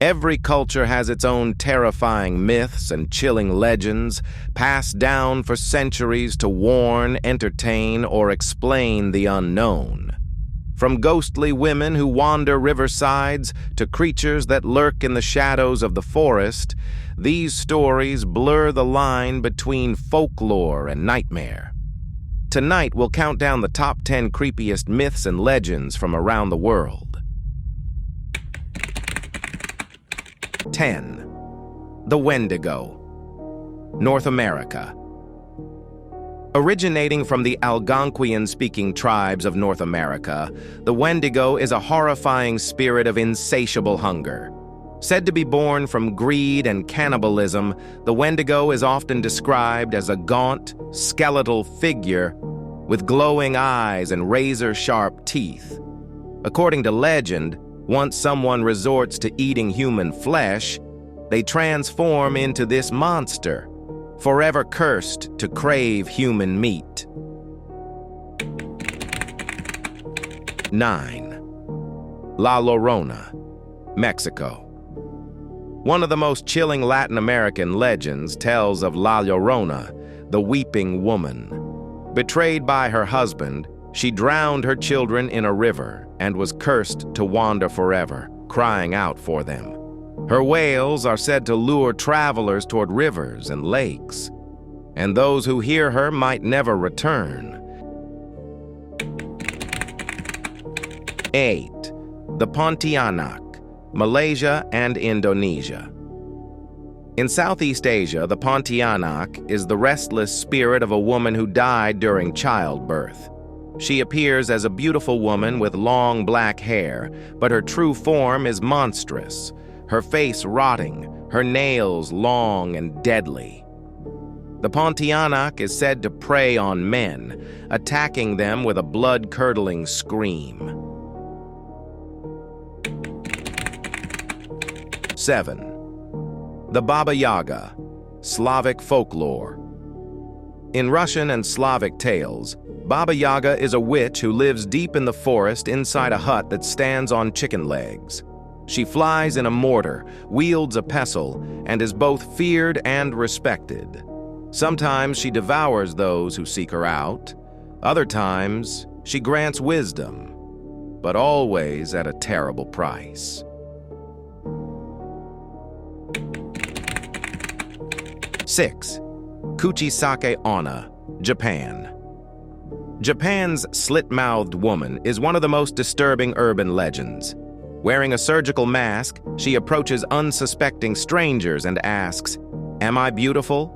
Every culture has its own terrifying myths and chilling legends passed down for centuries to warn, entertain, or explain the unknown. From ghostly women who wander riversides to creatures that lurk in the shadows of the forest, these stories blur the line between folklore and nightmare. Tonight, we'll count down the top 10 creepiest myths and legends from around the world. 10. The Wendigo. North America. Originating from the Algonquian-speaking tribes of North America, the Wendigo is a horrifying spirit of insatiable hunger. Said to be born from greed and cannibalism, the Wendigo is often described as a gaunt, skeletal figure with glowing eyes and razor-sharp teeth. According to legend, once someone resorts to eating human flesh, they transform into this monster, forever cursed to crave human meat. 9. La Llorona, Mexico. One of the most chilling Latin American legends tells of La Llorona, the weeping woman. Betrayed by her husband, she drowned her children in a river and was cursed to wander forever, crying out for them. Her wails are said to lure travelers toward rivers and lakes, and those who hear her might never return. 8. The Pontianak, Malaysia and Indonesia. In Southeast Asia, the Pontianak is the restless spirit of a woman who died during childbirth. She appears as a beautiful woman with long black hair, but her true form is monstrous, her face rotting, her nails long and deadly. The Pontianak is said to prey on men, attacking them with a blood-curdling scream. 7. The Baba Yaga, Slavic folklore. In Russian and Slavic tales, Baba Yaga is a witch who lives deep in the forest inside a hut that stands on chicken legs. She flies in a mortar, wields a pestle, and is both feared and respected. Sometimes she devours those who seek her out. Other times, she grants wisdom, but always at a terrible price. 6. Kuchisake Onna, Japan. Japan's slit-mouthed woman is one of the most disturbing urban legends. Wearing a surgical mask, she approaches unsuspecting strangers and asks, "Am I beautiful?"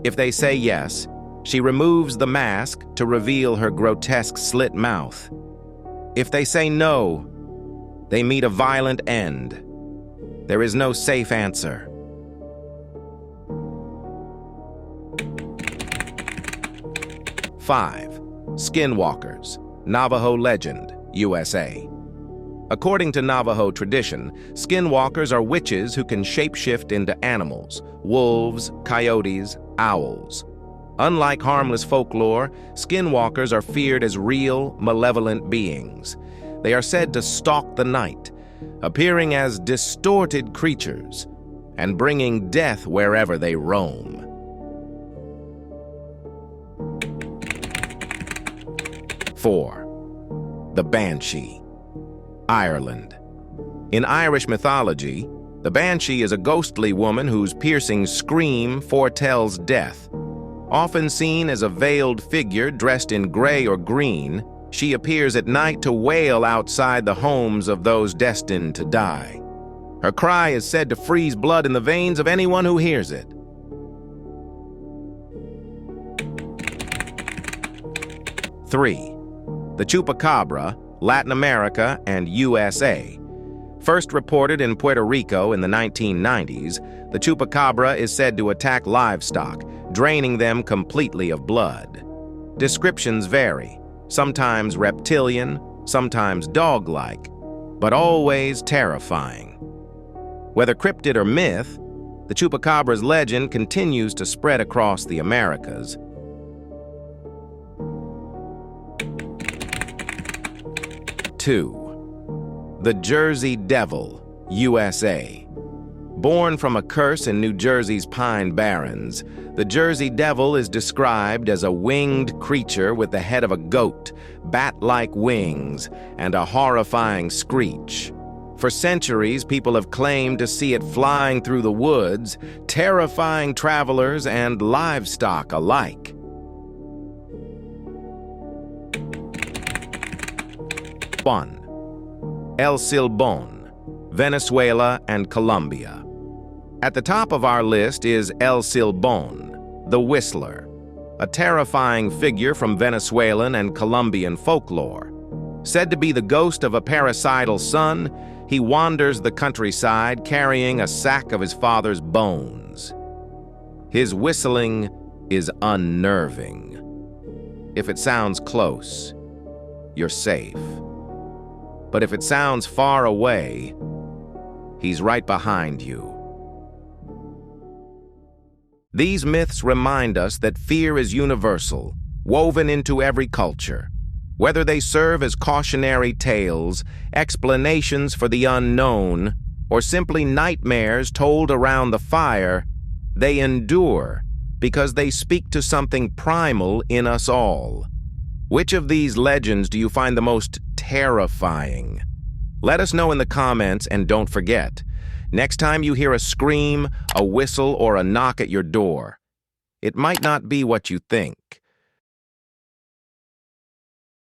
If they say yes, she removes the mask to reveal her grotesque slit mouth. If they say no, they meet a violent end. There is no safe answer. 5. Skinwalkers, Navajo legend, USA. According to Navajo tradition, skinwalkers are witches who can shapeshift into animals, wolves, coyotes, owls. Unlike harmless folklore, skinwalkers are feared as real, malevolent beings. They are said to stalk the night, appearing as distorted creatures and bringing death wherever they roam. 4. The Banshee, Ireland. In Irish mythology, the Banshee is a ghostly woman whose piercing scream foretells death. Often seen as a veiled figure dressed in gray or green, she appears at night to wail outside the homes of those destined to die. Her cry is said to freeze blood in the veins of anyone who hears it. 3. The Chupacabra, Latin America and USA. First reported in Puerto Rico in the 1990s, the Chupacabra is said to attack livestock, draining them completely of blood. Descriptions vary, sometimes reptilian, sometimes dog-like, but always terrifying. Whether cryptid or myth, the Chupacabra's legend continues to spread across the Americas. 2. The Jersey Devil, USA. Born from a curse in New Jersey's Pine Barrens, the Jersey Devil is described as a winged creature with the head of a goat, bat-like wings, and a horrifying screech. For centuries, people have claimed to see it flying through the woods, terrifying travelers and livestock alike. 1. El Silbón, Venezuela and Colombia. At the top of our list is El Silbón, the Whistler, a terrifying figure from Venezuelan and Colombian folklore. Said to be the ghost of a parricidal son, he wanders the countryside carrying a sack of his father's bones. His whistling is unnerving. If it sounds close, you're safe. But if it sounds far away, he's right behind you. These myths remind us that fear is universal, woven into every culture. Whether they serve as cautionary tales, explanations for the unknown, or simply nightmares told around the fire, they endure because they speak to something primal in us all. Which of these legends do you find the most terrifying? Let us know in the comments, and don't forget, next time you hear a scream, a whistle, or a knock at your door, it might not be what you think.